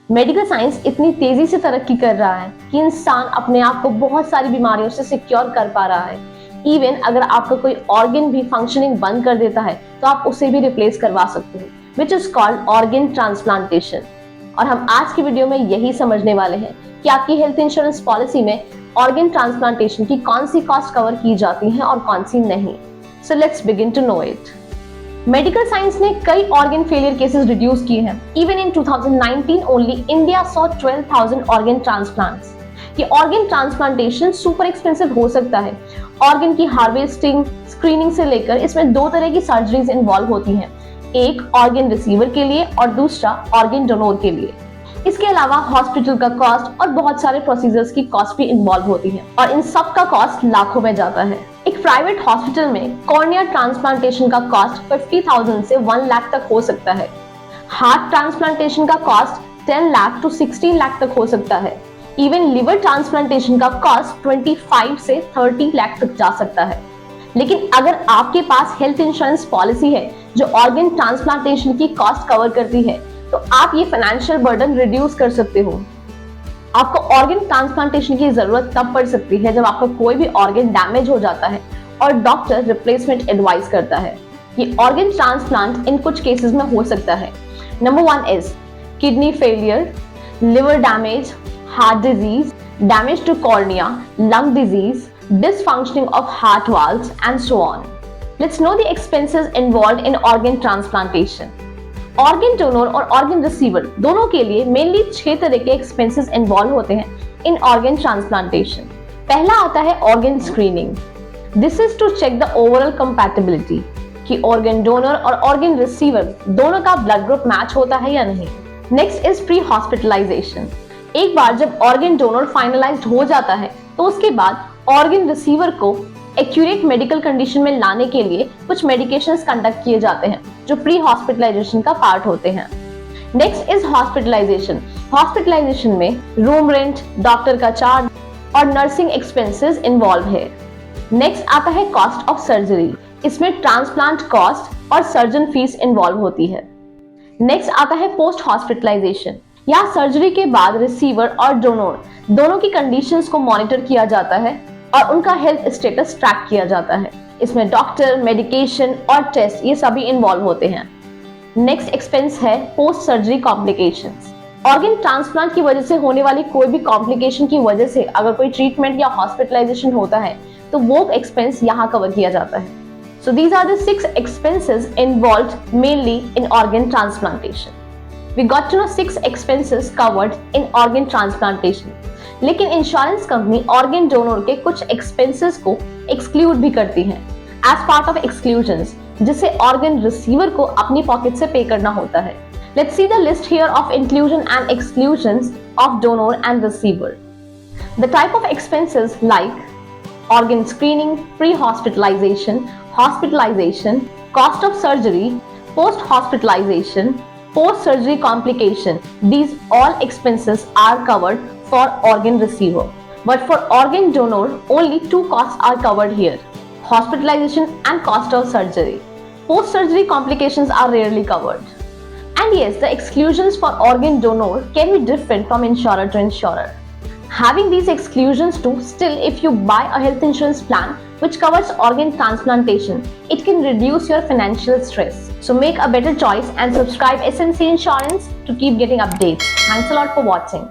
Medical science इतनी तेजी से तरक्की कर रहा है कि इंसान अपने आप को बहुत सारी बीमारियों से सिक्योर कर पा रहा है। इवन अगर आपका कोई ऑर्गन भी फंक्शनिंग बंद कर देता है तो आप उसे भी रिप्लेस करवा सकते हो, which is called organ transplantation. और हम आज की वीडियो में यही समझने वाले हैं कि आपकी हेल्थ इंश्योरेंस पॉलिसी में ऑर्गन ट्रांसप्लांटेशन की कौन सी कॉस्ट कवर की जाती हैं और कौन सी नहीं। So let's begin to know it. Medical science ने कई ऑर्गन फेलियर केसेस रिड्यूस किए हैं। Even in 2019 only India saw 12,000 organ transplants. ये ऑर्गन ट्रांसप्लांटेशन सुपर एक्सपेंसिव हो सकता है। ऑर्गन की हार्वेस्टिंग, स्क्रीनिंग से लेकर इसमें दो तरह की सर्जरीज इन्वॉल्व होती हैं, एक ऑर्गन रिसीवर के लिए और दूसरा ऑर्गन डोनर के लिए। इसके अलावा हॉस्पिटल का कॉस्ट और बहुत सारे प्रोसीजर्स की कॉस्ट भी इन्वॉल्व होती है और इन सब का कॉस्ट लाखों में जाता है। एक प्राइवेट हॉस्पिटल में कॉर्निया ट्रांसप्लांटेशन का कॉस्ट 50,000 से 1 लाख तक हो सकता है। हार्ट ट्रांसप्लांटेशन का कॉस्ट 10 लाख टू 16 लाख तक हो सकता है। इवन लिवर ट्रांसप्लांटेशन का कॉस्ट 25 से 30 लाख तक जा सकता है। लेकिन अगर आपके पास हेल्थ इंश्योरेंस पॉलिसी है जो ऑर्गन ट्रांसप्लांटेशन की कॉस्ट कवर करती है तो आप ये फाइनेंशियल बर्डन रिड्यूस कर सकते हो। आपको ऑर्गन ट्रांसप्लांटेशन की जरूरत तब पड़ सकती है जब आपका कोई भी ऑर्गन डैमेज हो जाता है और डॉक्टर रिप्लेसमेंट एडवाइस करता है। ये ऑर्गन ट्रांसप्लांट इन कुछ केसेस में हो सकता है। Number 1 is kidney failure, liver damage, heart disease, damage to cornea, lung disease, dysfunctioning of heart valves and so on. Let's know the expenses involved in organ transplantation. Organ donor और organ receiver दोनों के लिए mainly 6 तरह के expenses involve होते हैं इन organ transplantation. पहला आता है organ screening. This is to check the overall compatibility कि ऑर्गन डोनर और ऑर्गन रिसीवर दोनों का ब्लड ग्रुप मैच होता है या नहीं। Next is pre hospitalization. एक बार जब ऑर्गन डोनर फाइनलाइज्ड हो जाता है तो उसके बाद ऑर्गन रिसीवर को एक्यूरेट मेडिकल कंडीशन में लाने के लिए कुछ मेडिकेशंस कंडक्ट किए जाते हैं जो प्री हॉस्पिटलाइजेशन का पार्ट होते हैं। Next is hospitalization. हॉस्पिटलाइजेशन में रूम रेंट, डॉक्टर का चार्ज और नर्सिंग एक्सपेंसेस इन्वॉल्व है। नेक्स्ट आता है कॉस्ट ऑफ सर्जरी। इसमें ट्रांसप्लांट कॉस्ट और सर्जन फीस इन्वॉल्व होती है। नेक्स्ट आता है पोस्ट हॉस्पिटलाइजेशन। यहाँ सर्जरी के बाद रिसीवर और डोनर दोनों की कंडीशंस को मॉनिटर किया जाता है और उनका हेल्थ स्टेटस ट्रैक किया जाता है। इसमें डॉक्टर, मेडिकेशन और टेस्ट ये सभी इन्वॉल्व होते हैं। नेक्स्ट एक्सपेंस है post surgery complications. Organ transplant की वजह से होने वाली कोई भी कॉम्प्लिकेशन की वजह से अगर कोई ट्रीटमेंट या हॉस्पिटलाइजेशन होता है तो वो एक्सपेंस यहाँ कवर किया जाता है। So these are the 6 expenses involved mainly in organ transplantation. We got to know 6 expenses covered in organ transplantation. लेकिन इंश्योरेंस कंपनी ऑर्गन डोनर के कुछ एक्सपेंसेस को एक्सक्लूड भी करती है एज पार्ट ऑफ एक्सक्लूजन्स, जिसे ऑर्गन रिसीवर को अपनी पॉकेट से पे करना होता है। Let's see the list here of inclusion and exclusions of donor and receiver. The type of expenses like organ screening, pre hospitalization, hospitalization, cost of surgery, post hospitalization, post-surgery complication. These all expenses are covered for organ receiver. But for organ donor, only 2 costs are covered here: hospitalization and cost of surgery. Post-surgery complications are rarely covered. And yes, the exclusions for organ donor can be different from insurer to insurer. Having these exclusions too, still if you buy a health insurance plan which covers organ transplantation, it can reduce your financial stress. So make a better choice and subscribe SNC Insurance to keep getting updates. Thanks a lot for watching.